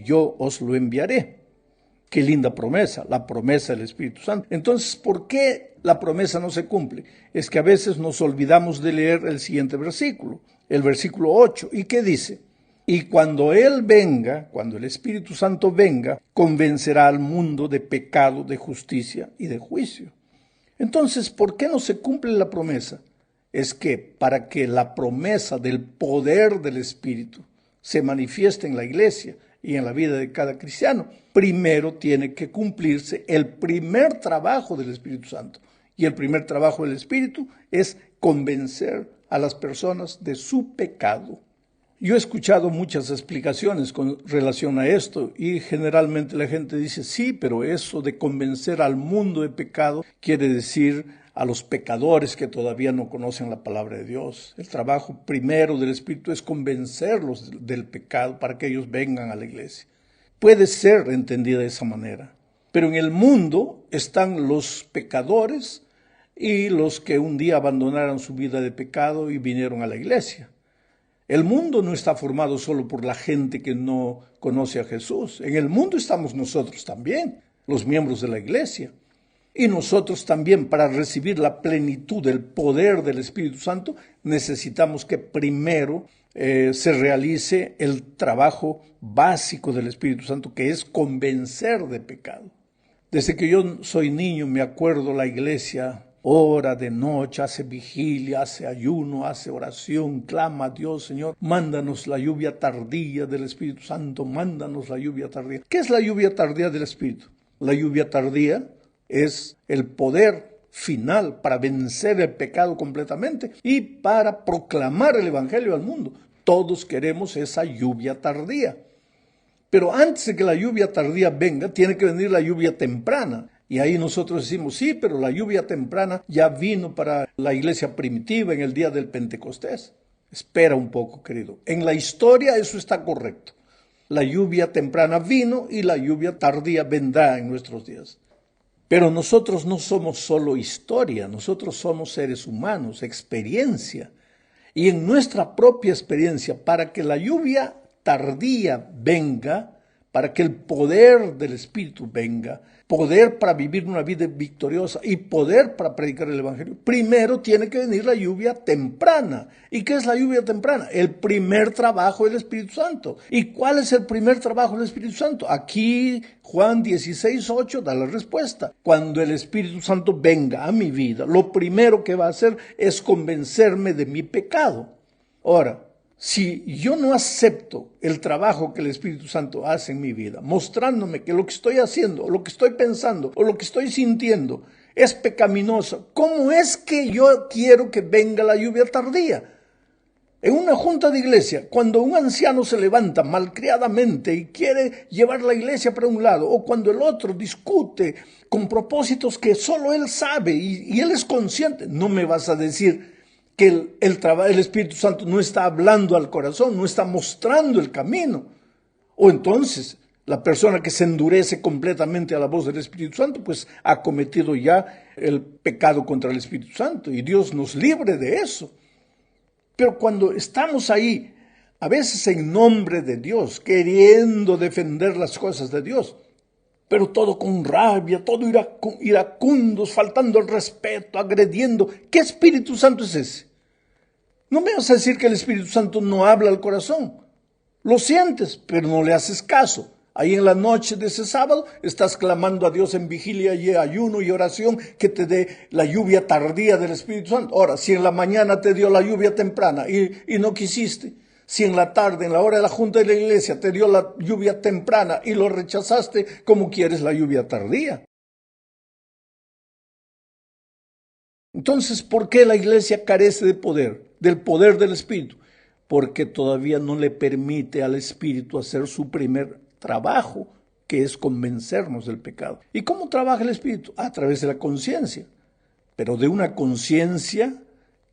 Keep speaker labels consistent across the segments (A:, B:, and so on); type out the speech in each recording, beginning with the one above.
A: yo os lo enviaré. Qué linda promesa, la promesa del Espíritu Santo. Entonces, ¿por qué la promesa no se cumple? Es que a veces nos olvidamos de leer el siguiente versículo, el versículo 8. ¿Y qué dice? Y cuando Él venga, cuando el Espíritu Santo venga, convencerá al mundo de pecado, de justicia y de juicio. Entonces, ¿por qué no se cumple la promesa? Es que para que la promesa del poder del Espíritu se manifieste en la iglesia y en la vida de cada cristiano, primero tiene que cumplirse el primer trabajo del Espíritu Santo. Y el primer trabajo del Espíritu es convencer a las personas de su pecado. Yo he escuchado muchas explicaciones con relación a esto y generalmente la gente dice, sí, pero eso de convencer al mundo de pecado quiere decir a los pecadores que todavía no conocen la palabra de Dios. El trabajo primero del Espíritu es convencerlos del pecado para que ellos vengan a la iglesia. Puede ser entendida de esa manera, pero en el mundo están los pecadores y los que un día abandonaron su vida de pecado y vinieron a la iglesia. El mundo no está formado solo por la gente que no conoce a Jesús. En el mundo estamos nosotros también, los miembros de la iglesia. Y nosotros también, para recibir la plenitud del poder del Espíritu Santo, necesitamos que primero se realice el trabajo básico del Espíritu Santo, que es convencer de pecado. Desde que yo soy niño me acuerdo la iglesia ora de noche, hace vigilia, hace ayuno, hace oración, clama a Dios, Señor, mándanos la lluvia tardía del Espíritu Santo, mándanos la lluvia tardía. ¿Qué es la lluvia tardía del Espíritu? La lluvia tardía es el poder final para vencer el pecado completamente y para proclamar el Evangelio al mundo. Todos queremos esa lluvia tardía. Pero antes de que la lluvia tardía venga, tiene que venir la lluvia temprana. Y ahí nosotros decimos, sí, pero la lluvia temprana ya vino para la iglesia primitiva en el día del Pentecostés. Espera un poco, querido. En la historia eso está correcto. La lluvia temprana vino y la lluvia tardía vendrá en nuestros días. Pero nosotros no somos solo historia, nosotros somos seres humanos, experiencia. Y en nuestra propia experiencia, para que la lluvia tardía venga, para que el poder del Espíritu venga, poder para vivir una vida victoriosa y poder para predicar el Evangelio, primero tiene que venir la lluvia temprana. ¿Y qué es la lluvia temprana? El primer trabajo del Espíritu Santo. ¿Y cuál es el primer trabajo del Espíritu Santo? Aquí Juan 16:8 da la respuesta. Cuando el Espíritu Santo venga a mi vida, lo primero que va a hacer es convencerme de mi pecado. Ahora, si yo no acepto el trabajo que el Espíritu Santo hace en mi vida, mostrándome que lo que estoy haciendo, o lo que estoy pensando, o lo que estoy sintiendo es pecaminoso, ¿cómo es que yo quiero que venga la lluvia tardía? En una junta de iglesia, cuando un anciano se levanta malcriadamente y quiere llevar la iglesia para un lado, o cuando el otro discute con propósitos que solo él sabe y él es consciente, no me vas a decir que el Espíritu Santo no está hablando al corazón, no está mostrando el camino. O entonces, la persona que se endurece completamente a la voz del Espíritu Santo, pues ha cometido ya el pecado contra el Espíritu Santo. Y Dios nos libre de eso. Pero cuando estamos ahí, a veces en nombre de Dios, queriendo defender las cosas de Dios, pero todo con rabia, todo iracundos, faltando el respeto, agrediendo, ¿qué Espíritu Santo es ese? No me vas a decir que el Espíritu Santo no habla al corazón. Lo sientes, pero no le haces caso. Ahí en la noche de ese sábado estás clamando a Dios en vigilia y ayuno y oración que te dé la lluvia tardía del Espíritu Santo. Ahora, si en la mañana te dio la lluvia temprana y no quisiste, si en la tarde, en la hora de la junta de la iglesia, te dio la lluvia temprana y lo rechazaste, ¿cómo quieres la lluvia tardía? Entonces, ¿por qué la iglesia carece de poder? Del poder del Espíritu. Porque todavía no le permite al Espíritu hacer su primer trabajo, que es convencernos del pecado. ¿Y cómo trabaja el Espíritu? A través de la conciencia, pero de una conciencia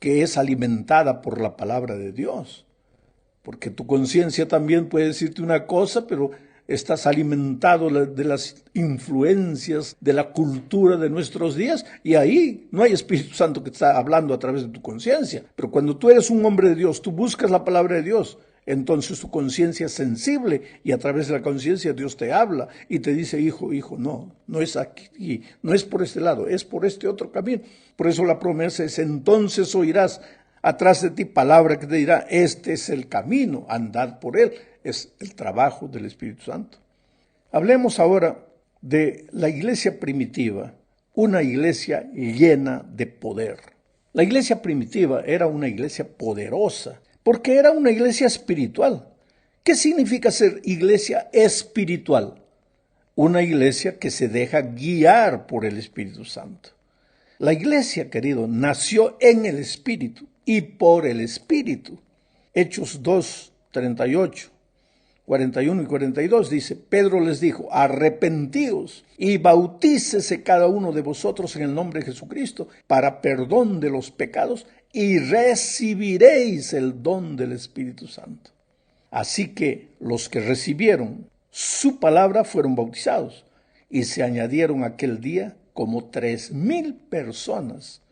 A: que es alimentada por la palabra de Dios. Porque tu conciencia también puede decirte una cosa, pero estás alimentado de las influencias de la cultura de nuestros días y ahí no hay Espíritu Santo que está hablando a través de tu conciencia. Pero cuando tú eres un hombre de Dios, tú buscas la palabra de Dios, Entonces tu conciencia es sensible y a través de la conciencia Dios te habla y te dice, hijo, no, no es aquí, no es por este lado, es por este otro camino. Por eso la promesa es, entonces oirás atrás de ti palabra que te dirá, este es el camino, andad por él. Es el trabajo del Espíritu Santo. Hablemos ahora de la iglesia primitiva, una iglesia llena de poder. La iglesia primitiva era una iglesia poderosa, porque era una iglesia espiritual. ¿Qué significa ser iglesia espiritual? Una iglesia que se deja guiar por el Espíritu Santo. La iglesia, querido, nació en el Espíritu y por el Espíritu. Hechos 2, 38. 41 y 42 dice, Pedro les dijo, arrepentíos y bautícese cada uno de vosotros en el nombre de Jesucristo para perdón de los pecados y recibiréis el don del Espíritu Santo. Así que los que recibieron su palabra fueron bautizados y se añadieron aquel día como 3,000 personas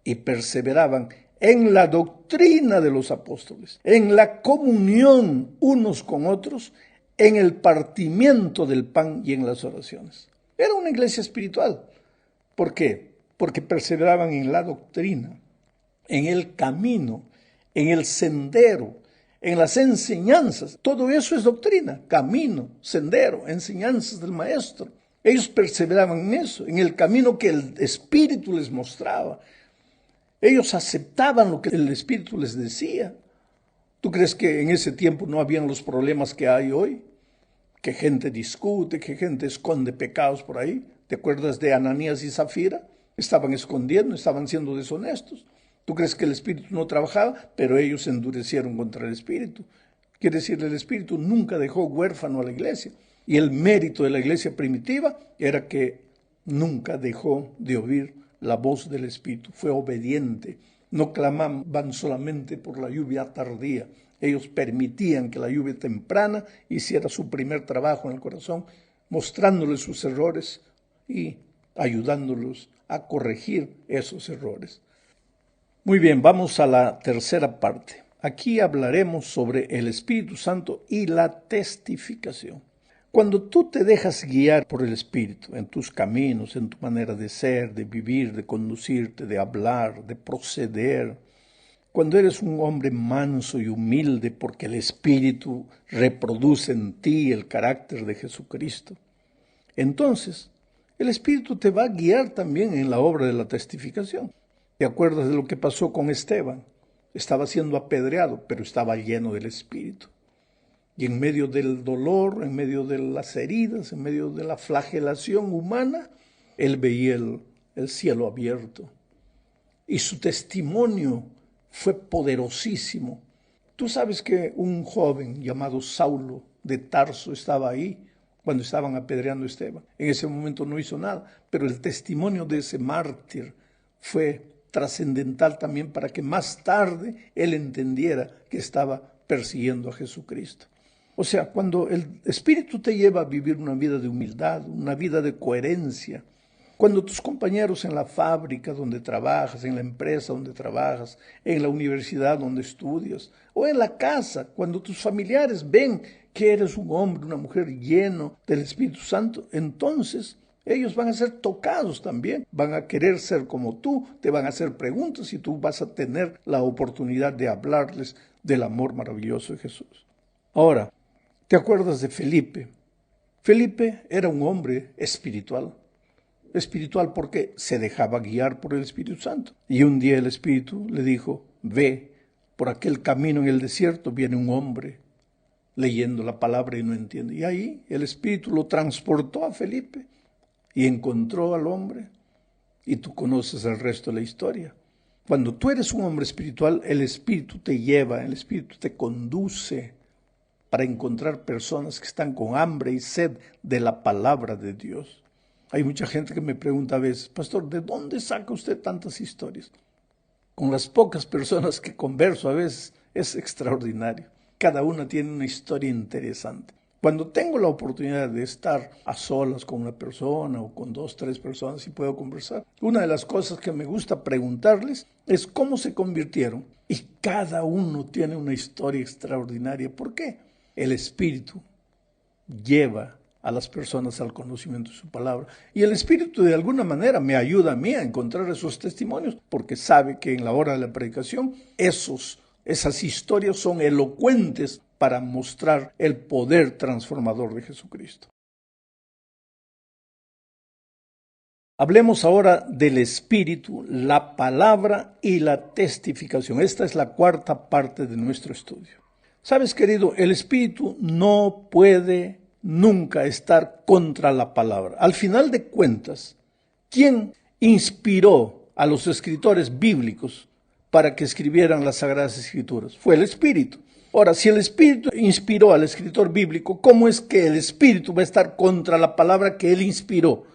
A: y perseveraban en la doctrina de los apóstoles, en la comunión unos con otros, en el partimiento del pan y en las oraciones. Era una iglesia espiritual. ¿Por qué? Porque perseveraban en la doctrina, en el camino, en el sendero, en las enseñanzas. Todo eso es doctrina, camino, sendero, enseñanzas del maestro. Ellos perseveraban en eso, en el camino que el Espíritu les mostraba. Ellos aceptaban lo que el Espíritu les decía. ¿Tú crees que en ese tiempo no habían los problemas que hay hoy? Que gente discute, que gente esconde pecados por ahí. ¿Te acuerdas de Ananías y Zafira? Estaban escondiendo, estaban siendo deshonestos. ¿Tú crees que el Espíritu no trabajaba? Pero ellos se endurecieron contra el Espíritu. Quiere decir, el Espíritu nunca dejó huérfano a la iglesia. Y el mérito de la iglesia primitiva era que nunca dejó de oír la voz del Espíritu, fue obediente. No clamaban solamente por la lluvia tardía. Ellos permitían que la lluvia temprana hiciera su primer trabajo en el corazón, mostrándoles sus errores y ayudándolos a corregir esos errores. Muy bien, vamos a la tercera parte. Aquí hablaremos sobre el Espíritu Santo y la testificación. Cuando tú te dejas guiar por el Espíritu en tus caminos, en tu manera de ser, de vivir, de conducirte, de hablar, de proceder, cuando eres un hombre manso y humilde porque el Espíritu reproduce en ti el carácter de Jesucristo, entonces el Espíritu te va a guiar también en la obra de la testificación. ¿Te acuerdas de lo que pasó con Esteban? Estaba siendo apedreado, pero estaba lleno del Espíritu. Y en medio del dolor, en medio de las heridas, en medio de la flagelación humana, él veía el cielo abierto. Y su testimonio fue poderosísimo. Tú sabes que un joven llamado Saulo de Tarso estaba ahí cuando estaban apedreando a Esteban. En ese momento no hizo nada, pero el testimonio de ese mártir fue trascendental también para que más tarde él entendiera que estaba persiguiendo a Jesucristo. O sea, cuando el Espíritu te lleva a vivir una vida de humildad, una vida de coherencia, cuando tus compañeros en la fábrica donde trabajas, en la empresa donde trabajas, en la universidad donde estudias, o en la casa, cuando tus familiares ven que eres un hombre, una mujer lleno del Espíritu Santo, entonces ellos van a ser tocados también, van a querer ser como tú, te van a hacer preguntas y tú vas a tener la oportunidad de hablarles del amor maravilloso de Jesús. Ahora, ¿te acuerdas de Felipe? Felipe era un hombre espiritual. Espiritual porque se dejaba guiar por el Espíritu Santo. Y un día el Espíritu le dijo, ve, por aquel camino en el desierto viene un hombre leyendo la palabra y no entiende. Y ahí el Espíritu lo transportó a Felipe y encontró al hombre. Y tú conoces el resto de la historia. Cuando tú eres un hombre espiritual, el Espíritu te lleva, el Espíritu te conduce para encontrar personas que están con hambre y sed de la palabra de Dios. Hay mucha gente que me pregunta a veces, pastor, ¿de dónde saca usted tantas historias? Con las pocas personas que converso a veces es extraordinario. Cada una tiene una historia interesante. Cuando tengo la oportunidad de estar a solas con una persona o con 2, 3 personas y puedo conversar, una de las cosas que me gusta preguntarles es cómo se convirtieron. Y cada uno tiene una historia extraordinaria. ¿Por qué? El Espíritu lleva a las personas al conocimiento de su palabra. Y el Espíritu de alguna manera me ayuda a mí a encontrar esos testimonios, porque sabe que en la hora de la predicación esas historias son elocuentes para mostrar el poder transformador de Jesucristo. Hablemos ahora del Espíritu, la palabra y la testificación. Esta es la cuarta parte de nuestro estudio. Sabes, querido, el Espíritu no puede nunca estar contra la palabra. Al final de cuentas, ¿quién inspiró a los escritores bíblicos para que escribieran las Sagradas Escrituras? Fue el Espíritu. Ahora, si el Espíritu inspiró al escritor bíblico, ¿cómo es que el Espíritu va a estar contra la palabra que él inspiró?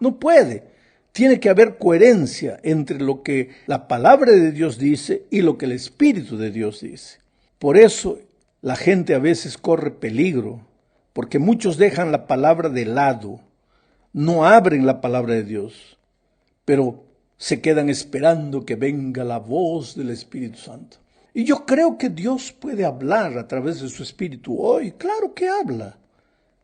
A: No puede. Tiene que haber coherencia entre lo que la palabra de Dios dice y lo que el Espíritu de Dios dice. Por eso la gente a veces corre peligro, porque muchos dejan la palabra de lado, no abren la palabra de Dios, pero se quedan esperando que venga la voz del Espíritu Santo. Y yo creo que Dios puede hablar a través de su Espíritu hoy, claro que habla.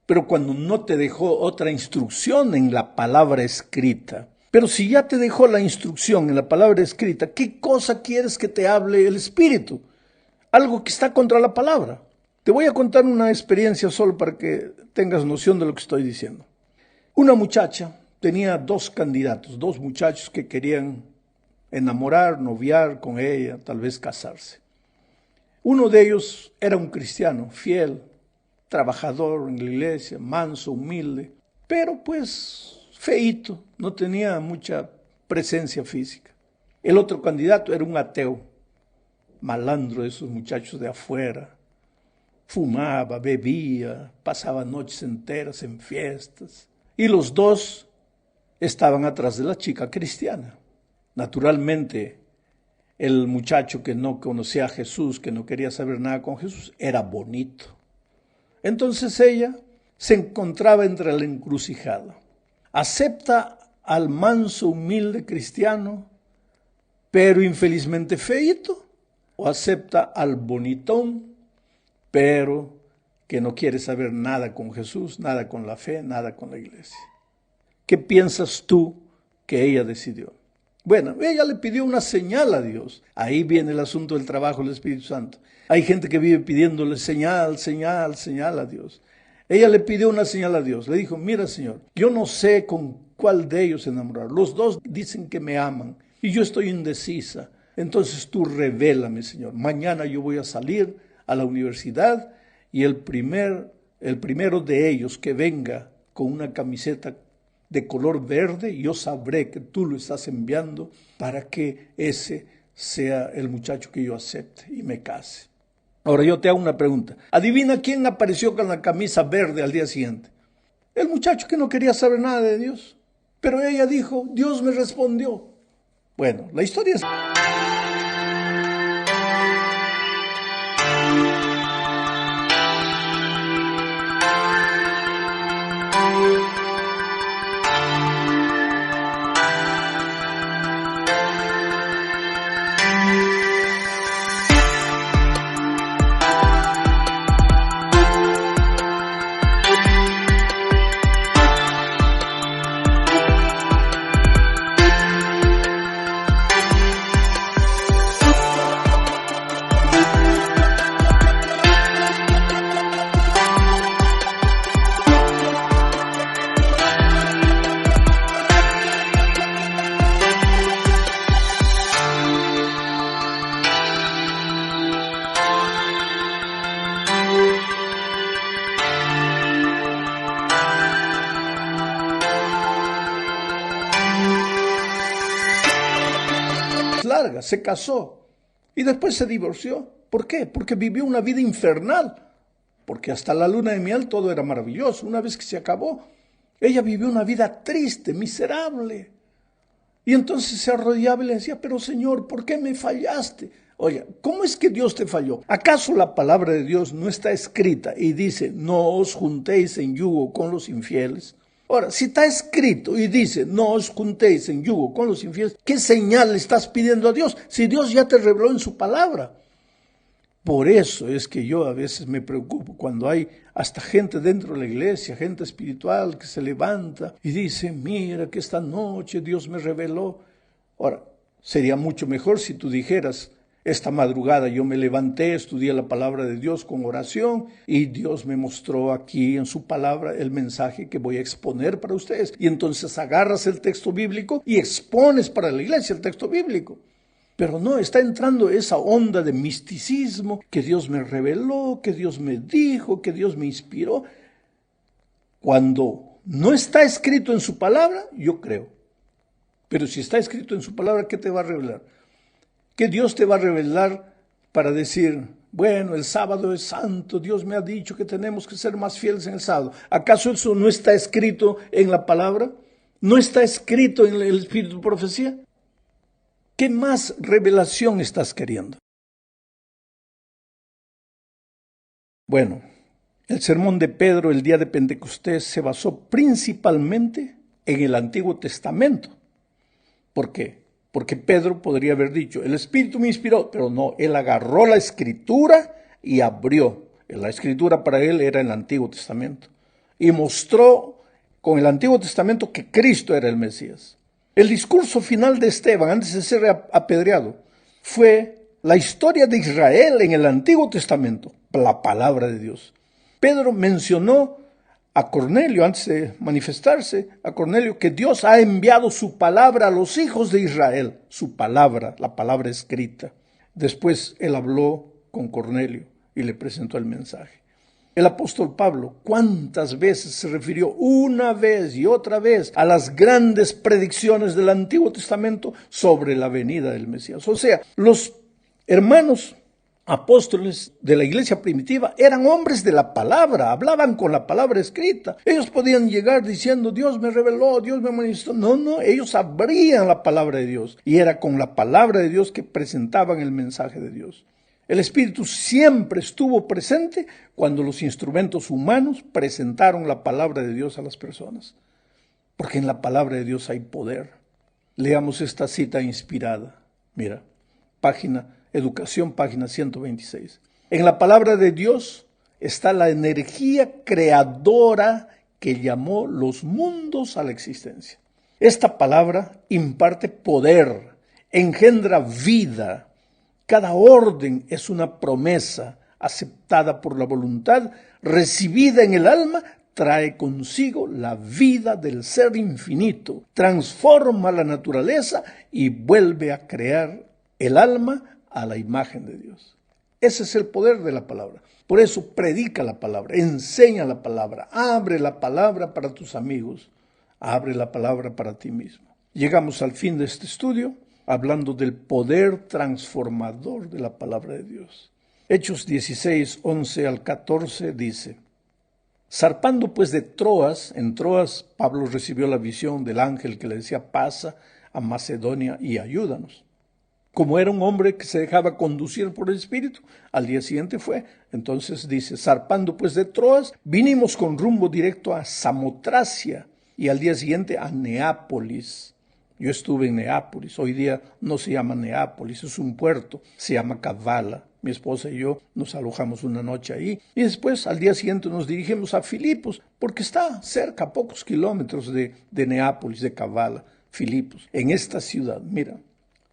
A: Pero cuando no te dejó otra instrucción en la palabra escrita. Pero si ya te dejó la instrucción en la palabra escrita, ¿qué cosa quieres que te hable el Espíritu? Algo que está contra la palabra. Te voy a contar una experiencia solo para que tengas noción de lo que estoy diciendo. Una muchacha tenía 2 candidatos, 2 muchachos que querían enamorar, noviar con ella, tal vez casarse. Uno de ellos era un cristiano, fiel, trabajador en la iglesia, manso, humilde, pero pues feíto, no tenía mucha presencia física. El otro candidato era un ateo, malandro de esos muchachos de afuera, fumaba, bebía, pasaba noches enteras en fiestas, y los 2 estaban atrás de la chica cristiana. Naturalmente, el muchacho que no conocía a Jesús, que no quería saber nada con Jesús, era bonito. Entonces ella se encontraba entre la encrucijada. Acepta al manso, humilde cristiano, pero infelizmente feíto, o acepta al bonitón, pero que no quiere saber nada con Jesús, nada con la fe, nada con la iglesia. ¿Qué piensas tú que ella decidió? Bueno, ella le pidió una señal a Dios. Ahí viene el asunto del trabajo del Espíritu Santo. Hay gente que vive pidiéndole señal a Dios. Ella le pidió una señal a Dios. Le dijo, mira, Señor, yo no sé con cuál de ellos enamorar. Los 2 dicen que me aman y yo estoy indecisa. Entonces tú revélame, Señor. Mañana yo voy a salir a la universidad y el primero de ellos que venga con una camiseta de color verde, yo sabré que tú lo estás enviando para que ese sea el muchacho que yo acepte y me case. Ahora yo te hago una pregunta. Adivina quién apareció con la camisa verde al día siguiente. El muchacho que no quería saber nada de Dios. Pero ella dijo, Dios me respondió. Bueno, la historia es... larga, se casó y después se divorció. ¿Por qué? Porque vivió una vida infernal. Porque hasta la luna de miel todo era maravilloso. Una vez que se acabó, ella vivió una vida triste, miserable. Y entonces se arrodillaba y le decía, pero Señor, ¿por qué me fallaste? Oye, ¿cómo es que Dios te falló? ¿Acaso la palabra de Dios no está escrita y dice, no os juntéis en yugo con los infieles? Ahora, si está escrito y dice, no os juntéis en yugo con los infieles, ¿qué señal le estás pidiendo a Dios? Si Dios ya te reveló en su palabra. Por eso es que yo a veces me preocupo cuando hay hasta gente dentro de la iglesia, gente espiritual que se levanta y dice, mira que esta noche Dios me reveló. Ahora, sería mucho mejor si tú dijeras, esta madrugada yo me levanté, estudié la palabra de Dios con oración y Dios me mostró aquí en su palabra el mensaje que voy a exponer para ustedes. Y entonces agarras el texto bíblico y expones para la iglesia el texto bíblico. Pero no, está entrando esa onda de misticismo, que Dios me reveló, que Dios me dijo, que Dios me inspiró. Cuando no está escrito en su palabra, yo creo. Pero si está escrito en su palabra, ¿qué te va a revelar? ¿Qué Dios te va a revelar para decir, bueno, el sábado es santo, Dios me ha dicho que tenemos que ser más fieles en el sábado? ¿Acaso eso no está escrito en la palabra? ¿No está escrito en el espíritu de profecía? ¿Qué más revelación estás queriendo? Bueno, el sermón de Pedro el día de Pentecostés se basó principalmente en el Antiguo Testamento. ¿Por qué? Porque Pedro podría haber dicho, el Espíritu me inspiró, pero no, él agarró la Escritura y abrió. La Escritura para él era el Antiguo Testamento. Y mostró con el Antiguo Testamento que Cristo era el Mesías. El discurso final de Esteban, antes de ser apedreado, fue la historia de Israel en el Antiguo Testamento, la palabra de Dios. Pedro mencionó a Cornelio, antes de manifestarse, a Cornelio, que Dios ha enviado su palabra a los hijos de Israel, su palabra, la palabra escrita. Después él habló con Cornelio y le presentó el mensaje. El apóstol Pablo, ¿cuántas veces se refirió una vez y otra vez a las grandes predicciones del Antiguo Testamento sobre la venida del Mesías? O sea, los hermanos apóstoles de la iglesia primitiva eran hombres de la palabra, hablaban con la palabra escrita. Ellos podían llegar diciendo, Dios me reveló, Dios me manifestó. No, ellos abrían la palabra de Dios y era con la palabra de Dios que presentaban el mensaje de Dios. El Espíritu siempre estuvo presente cuando los instrumentos humanos presentaron la palabra de Dios a las personas. Porque en la palabra de Dios hay poder. Leamos esta cita inspirada. Mira, Educación, página 126. En la palabra de Dios está la energía creadora que llamó los mundos a la existencia. Esta palabra imparte poder, engendra vida. Cada orden es una promesa aceptada por la voluntad, recibida en el alma, trae consigo la vida del ser infinito, transforma la naturaleza y vuelve a crear el alma a la imagen de Dios. Ese es el poder de la palabra. Por eso predica la palabra, enseña la palabra, abre la palabra para tus amigos, abre la palabra para ti mismo. Llegamos al fin de este estudio hablando del poder transformador de la palabra de Dios. Hechos 16, 11 al 14 dice, zarpando pues de Troas, en Troas Pablo recibió la visión del ángel que le decía, pasa a Macedonia y ayúdanos. Como era un hombre que se dejaba conducir por el Espíritu, al día siguiente fue. Entonces dice, zarpando pues de Troas, vinimos con rumbo directo a Samotracia y al día siguiente a Neápolis. Yo estuve en Neápolis, hoy día no se llama Neápolis, es un puerto, se llama Kavala. Mi esposa y yo nos alojamos una noche ahí y después al día siguiente nos dirigimos a Filipos, porque está cerca, a pocos kilómetros de Neápolis, de Kavala, Filipos, en esta ciudad, mira.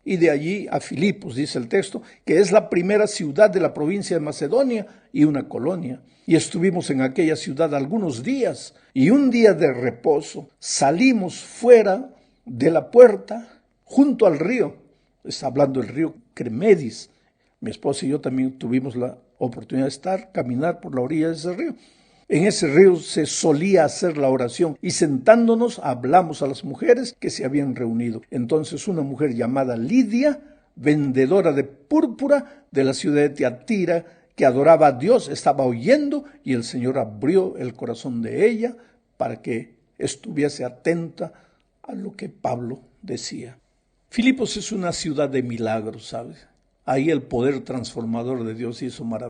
A: Y de allí a Filipos, dice el texto, que es la primera ciudad de la provincia de Macedonia y una colonia. Y estuvimos en aquella ciudad algunos días, y un día de reposo salimos fuera de la puerta, junto al río. Está hablando del río Cremedis. Mi esposa y yo también tuvimos la oportunidad de caminar por la orilla de ese río. En ese río se solía hacer la oración y sentándonos hablamos a las mujeres que se habían reunido. Entonces una mujer llamada Lidia vendedora de púrpura de la ciudad de Tiatira, que adoraba a Dios, estaba oyendo y el Señor abrió el corazón de ella para que estuviese atenta a lo que Pablo decía. Filipos es una ciudad de milagros, ¿sabes? Ahí el poder transformador de Dios hizo maravillas.